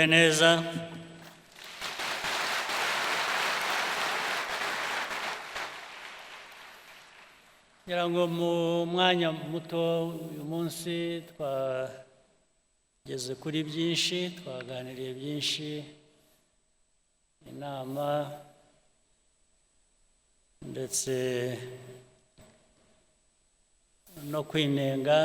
mwiriwe neza. Ngira ngo mu mwanya muto uyu munsi twageze kuri byinshi, twaganiriye byinshi, inama ndetse no kwinenga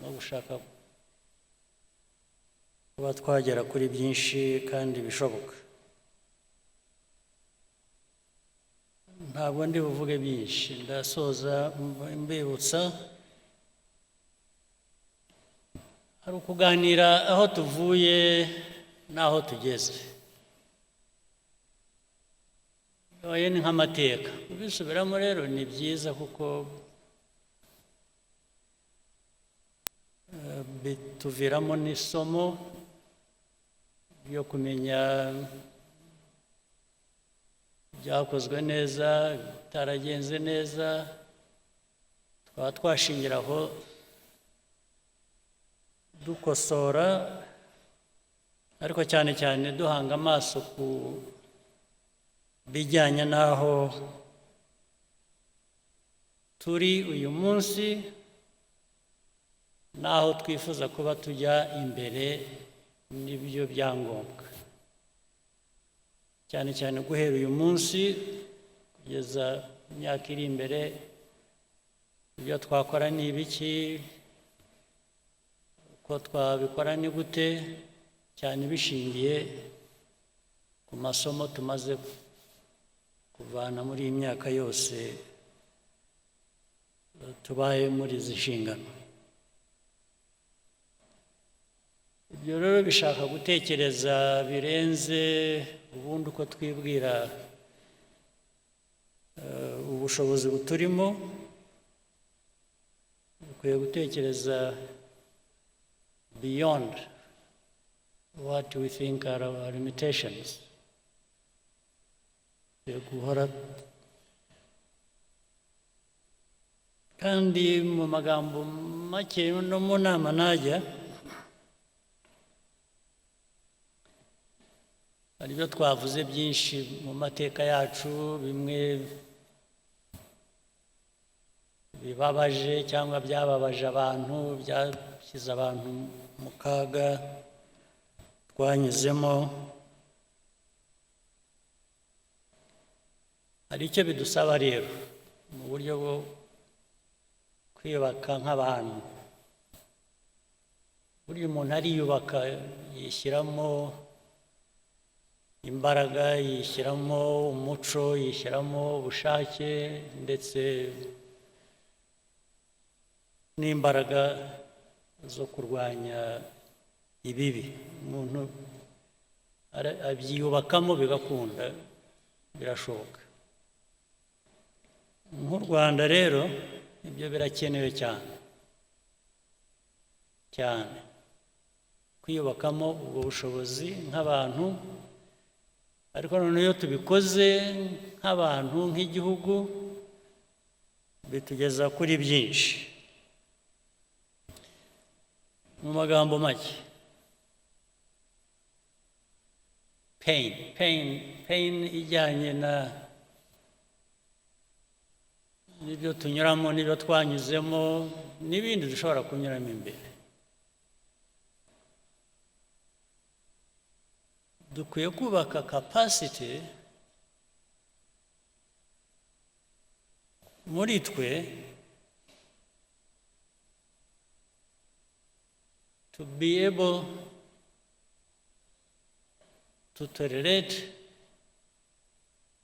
no gushaka kuba twagera kuri byinshi kandi bishoboka. Ntabwo ndi buvuge byinshi, ndasoza mbibutsa hari ukuganira aho tuvuye n'aho tugeze. Oya ni nk'amateka, kubisubiramo rero ni byiza kuko bituviramo n'isomo ryo kumenya byakozwe neza, bitaragenze neza, twaba twashingiraho dukosora, ariko cyane cyane duhanga amaso ku bijyanye n'aho turi uyu munsi n'aho twifuza kuba tujya imbere n'ibyo byangombwa, cyane cyane guhera uyu munsi kugeza imyaka iri imbere. Ibyo twakora ni ibiki, uko twabikora ni gute, cyane bishingiye ku masomo tumaze kuvana muri iyi myaka yose tubaye muri izi nshingano. Ibyo rero bishaka gutekereza birenze ubundi uko twibwira ubushobozi buturimo. Dukwiye gutekereza beyond what we think are our limitations. Guhora kandi mu magambo make no mu nama najya, hari ibyo twavuze byinshi mu mateka yacu, bimwe bibabaje cyangwa byababaje abantu, byashyize abantu mu kaga twanyuzemo. Hari icyo bidusaba rero mu buryo bwo kwiyubaka nk'abantu. Burya umuntu ariyubaka, yishyiramo imbaraga, yishyiramo umuco, yishyiramo ubushake ndetse n'imbaraga zo kurwanya ibibi. Umuntu abyiyubakamo bigakunda, birashoboka. Nk'u Rwanda rero ibyo birakenewe cyane cyane, kwiyubakamo ubwo bushobozi nk'abantu. Ariko noneho iyo tubikoze nk'abantu, nk'igihugu, bitugeza kuri byinshi. Mu magambo make, pain ijyanye n'ibyo tunyuramo, n'ibyo twanyuzemo, n'ibindi dushobora kunyuramo imbere. Dukwiye kubaka capacity muri twe to be able to tolerate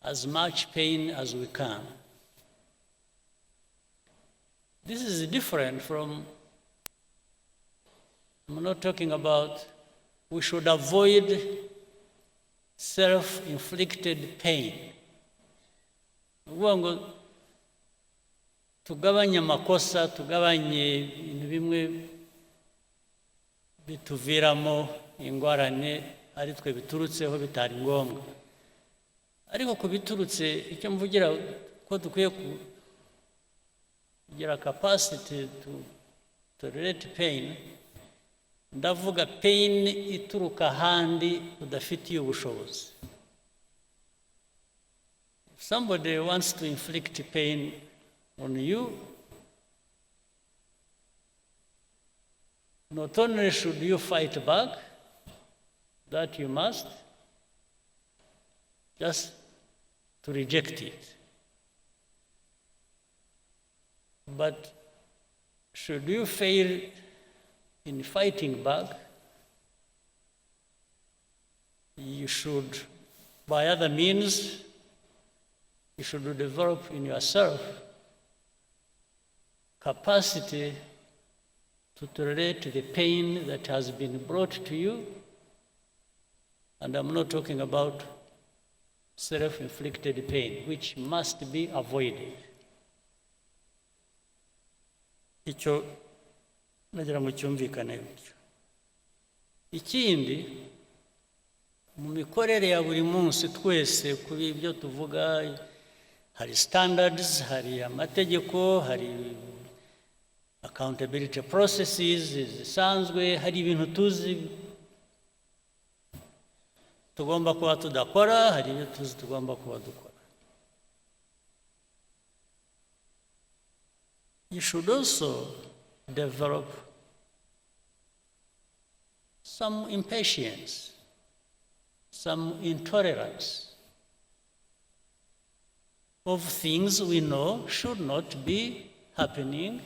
as much pain as we can. This is different from, I'm not talking about we should avoid self-inflicted pain. Ngo tugabanye amakosa, tugabanye ibintu bimwe bituviramo ingorane ari twe biturutseho bitari ngombwa. Ariko kubiturutse, icyo mvugira ko dukwiye kugira capacity to tolerate pain ndavuga pain ituruka ahandi udafitiye ubushobozi. If somebody wants to inflict pain on you, not only should you fight back, that you must, just to reject it. But should you fail in fighting back, you should, by other means, you should develop in yourself capacity to tolerate the pain that has been brought to you. And I'm not talking about self-inflicted pain, which must be avoided. Icyo nagira ngo cyumvikane bityo. Ikindi, mu mikorere ya buri munsi twese kuri ibyo tuvuga, hari standards, hari amategeko, hari accountability processes zisanzwe, hari ibintu tuzi tugomba kuba tudakora, hari ibyo tuzi tugomba kuba dukora. You should also develop some impatience, some intolerance of things we know should not be happening,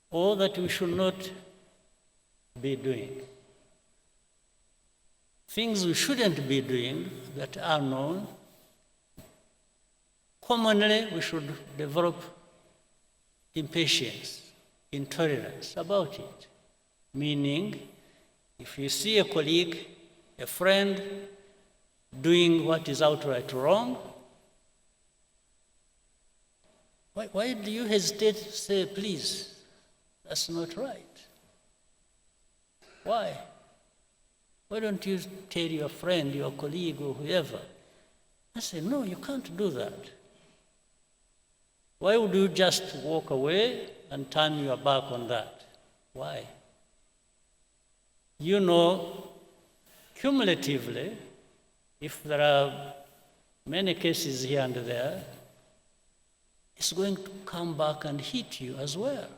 or that we should not be doing. Things we shouldn't be doing that are known, commonly we should develop impatience, intolerance about it. Meaning, if you see a colleague, a friend, doing what is outright wrong, why do you hesitate to say, please, that's not right? Why? Why don't you tell your friend, your colleague, or whoever? I say, no, you can't do that. Why would you just walk away and turn your back on that? Why? You know, cumulatively, if there are many cases here and there, it's going to come back and hit you as well.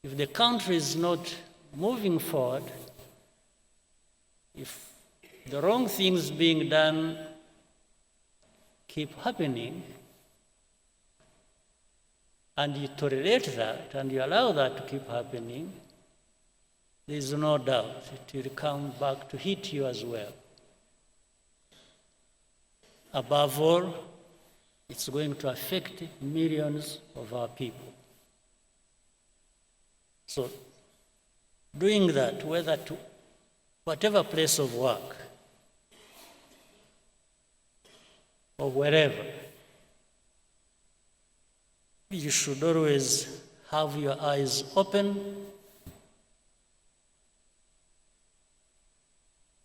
If the country is not moving forward, if the wrong things being done keep happening, and you tolerate that, and you allow that to keep happening, there is no doubt it will come back to hit you as well. Above all, it's going to affect millions of our people. So, doing that, whether to whatever place of work or wherever, you should always have your eyes open,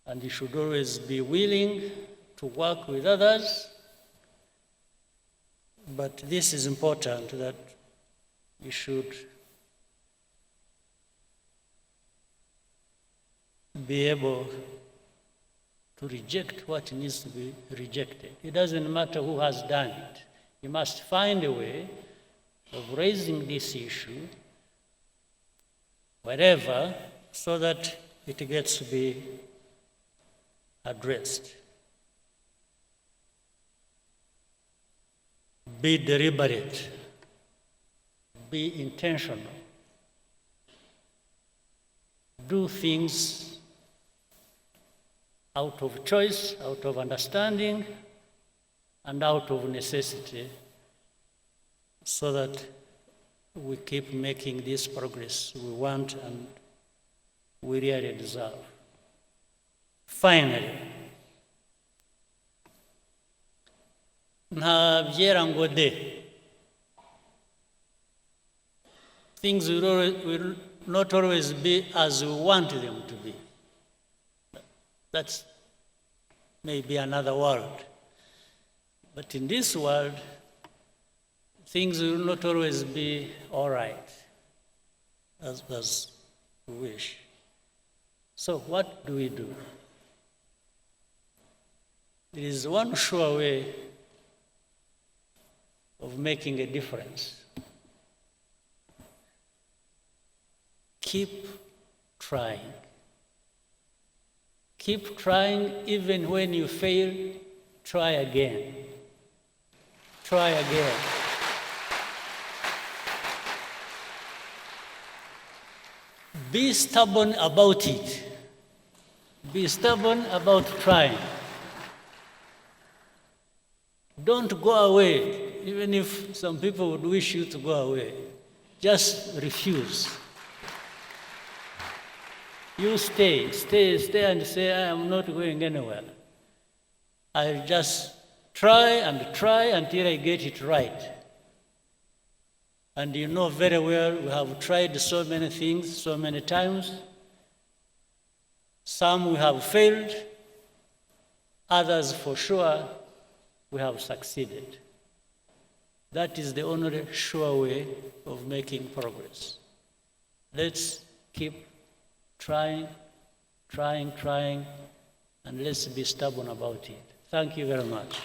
and you should always be willing to work with others. But this is important, that you should be able to reject what needs to be rejected. It doesn't matter who has done it. You must find a way of raising this issue wherever, so that it gets to be addressed. Be deliberate, be intentional, do things out of choice, out of understanding, and out of necessity, so that we keep making this progress we want and we really deserve. Finally, nta byera ngo de. Things will not always be as we want them to be. That's maybe another world. But in this world, things will not always be all right. as we wish. So what do we do? There is one sure way of making a difference. Keep trying. Keep trying even when you fail, try again. Try again. Be stubborn about it. Be stubborn about trying. Don't go away, even if some people would wish you to go away. Just refuse. You stay and say, I am not going anywhere. I'll just try until I get it right. And you know very well, we have tried so many things, so many times. Some we have failed, others for sure we have succeeded. That is the only sure way of making progress. Let's keep trying, and let's be stubborn about it. Thank you very much.